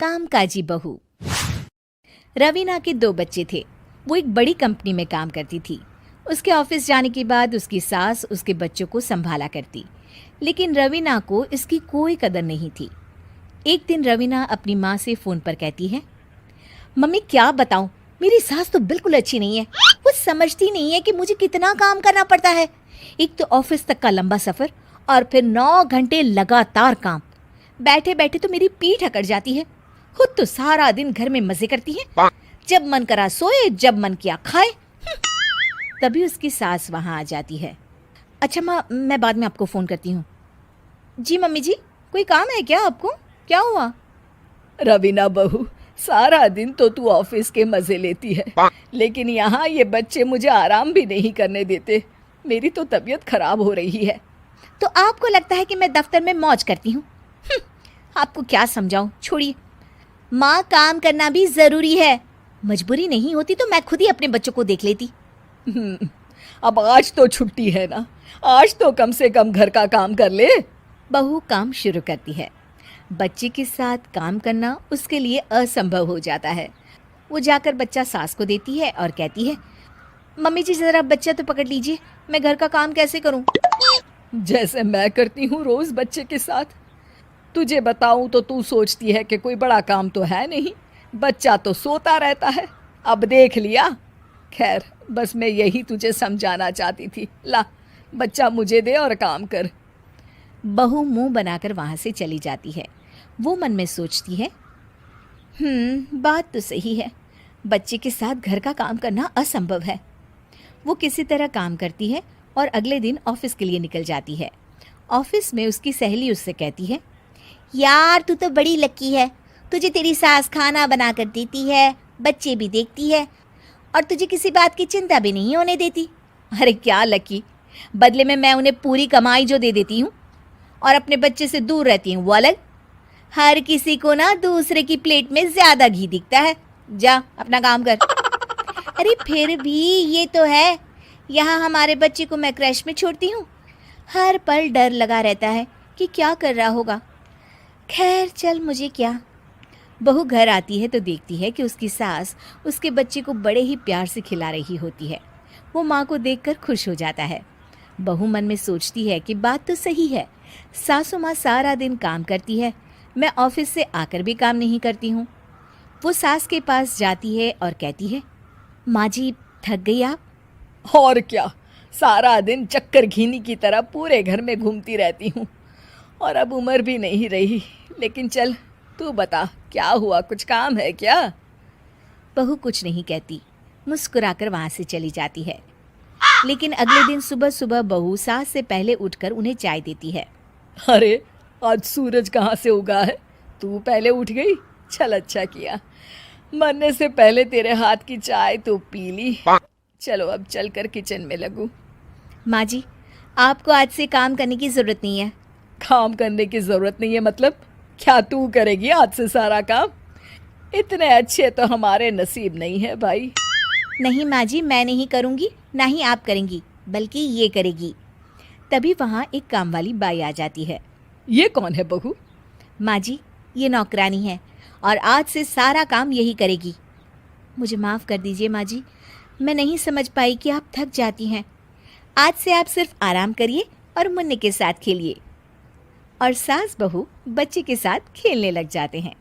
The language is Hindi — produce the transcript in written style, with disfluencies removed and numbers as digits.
कामकाजी बहू। रवीना के 2 बच्चे थे। वो एक बड़ी कंपनी में काम करती थी। उसके ऑफिस जाने के बाद उसकी सास उसके बच्चों को संभाला करती, लेकिन रवीना को इसकी कोई कदर नहीं थी। एक दिन रवीना अपनी माँ से फ़ोन पर कहती है, मम्मी क्या बताऊं, मेरी सास तो बिल्कुल अच्छी नहीं है। वो समझती नहीं है कि मुझे कितना काम करना पड़ता है। एक तो ऑफिस तक का लंबा सफ़र और फिर 9 घंटे लगातार काम। बैठे बैठे तो मेरी पीठ अकड़ जाती है। खुद तो सारा दिन घर में मजे करती है, जब मन करा सोए, जब मन किया खाए। तभी उसकी सास वहाँ आ जाती है। अच्छा माँ, मैं बाद में आपको फ़ोन करती हूँ। जी मम्मी जी, कोई काम है क्या आपको? क्या हुआ? रवीना बहू, सारा दिन तो तू ऑफिस के मजे लेती है, लेकिन यहाँ ये बच्चे मुझे आराम भी नहीं करने देते। मेरी तो तबीयत खराब हो रही है। तो आपको लगता है कि मैं दफ्तर में मौज करती हूँ? आपको क्या समझाऊँ, छोड़िए। माँ, काम करना भी ज़रूरी है। मजबूरी नहीं होती तो मैं खुद ही अपने बच्चों को देख लेती। अब आज तो छुट्टी है ना, आज तो कम से कम घर का काम कर ले। बहू काम शुरू करती है। बच्चे के साथ काम करना उसके लिए असंभव हो जाता है। वो जाकर बच्चा सास को देती है और कहती है, मम्मी जी ज़रा बच्चा तो पकड़ लीजिए, मैं घर का काम कैसे करूं? जैसे मैं करती हूँ रोज बच्चे के साथ। तुझे बताऊं तो तू सोचती है कि कोई बड़ा काम तो है नहीं, बच्चा तो सोता रहता है। अब देख लिया। खैर, बस मैं यही तुझे समझाना चाहती थी। ला, बच्चा मुझे दे और काम कर। बहू मुंह बनाकर वहाँ से चली जाती है। वो मन में सोचती है, बात तो सही है, बच्चे के साथ घर का काम करना असंभव है। वो किसी तरह काम करती है और अगले दिन ऑफिस के लिए निकल जाती है। ऑफिस में उसकी सहेली उससे कहती है, यार तू तो बड़ी लकी है, तुझे तेरी सास खाना बना कर देती है, बच्चे भी देखती है और तुझे किसी बात की चिंता भी नहीं होने देती। अरे क्या लकी, बदले में मैं उन्हें पूरी कमाई जो दे देती हूँ और अपने बच्चे से दूर रहती हूँ वो अलग। हर किसी को ना दूसरे की प्लेट में ज़्यादा घी दिखता है। जा अपना काम कर। अरे फिर भी ये तो है, यहाँ हमारे बच्चे को मैं क्रैश में छोड़ती हूँ, हर पल डर लगा रहता है कि क्या कर रहा होगा। खैर चल, मुझे क्या। बहू घर आती है तो देखती है कि उसकी सास उसके बच्चे को बड़े ही प्यार से खिला रही होती है। वो माँ को देखकर खुश हो जाता है। बहू मन में सोचती है कि बात तो सही है, सासू माँ सारा दिन काम करती है, मैं ऑफिस से आकर भी काम नहीं करती हूँ। वो सास के पास जाती है और कहती है, माँ जी थक गई आप? और क्या, सारा दिन चक्कर घीनी की तरह पूरे घर में घूमती रहती हूँ और अब उम्र भी नहीं रही। लेकिन चल, तू बता क्या हुआ, कुछ काम है क्या? बहू कुछ नहीं कहती, मुस्कुराकर वहाँ से चली जाती है। लेकिन अगले दिन सुबह सुबह बहू सास से पहले उठकर उन्हें चाय देती है। अरे, आज सूरज कहाँ से उगा है? तू पहले उठ गई, चल अच्छा किया। मरने से पहले तेरे हाथ की चाय तो पी ली। चलो अब चलकर किचन में लगूं। माँ जी, आपको आज से काम करने की ज़रूरत नहीं है। काम करने की ज़रूरत नहीं है मतलब? क्या तू करेगी आज से सारा काम? इतने अच्छे तो हमारे नसीब नहीं है भाई। नहीं माँ जी, मैं नहीं करूँगी, ना ही आप करेंगी, बल्कि ये करेगी। तभी वहाँ एक काम वाली बाई आ जाती है। ये कौन है बहू? माँ जी, ये नौकरानी है और आज से सारा काम यही करेगी। मुझे माफ़ कर दीजिए माँ जी, मैं नहीं समझ पाई कि आप थक जाती हैं। आज से आप सिर्फ आराम करिए और मुन्ने के साथ खेलिए। और सास बहू बच्चे के साथ खेलने लग जाते हैं।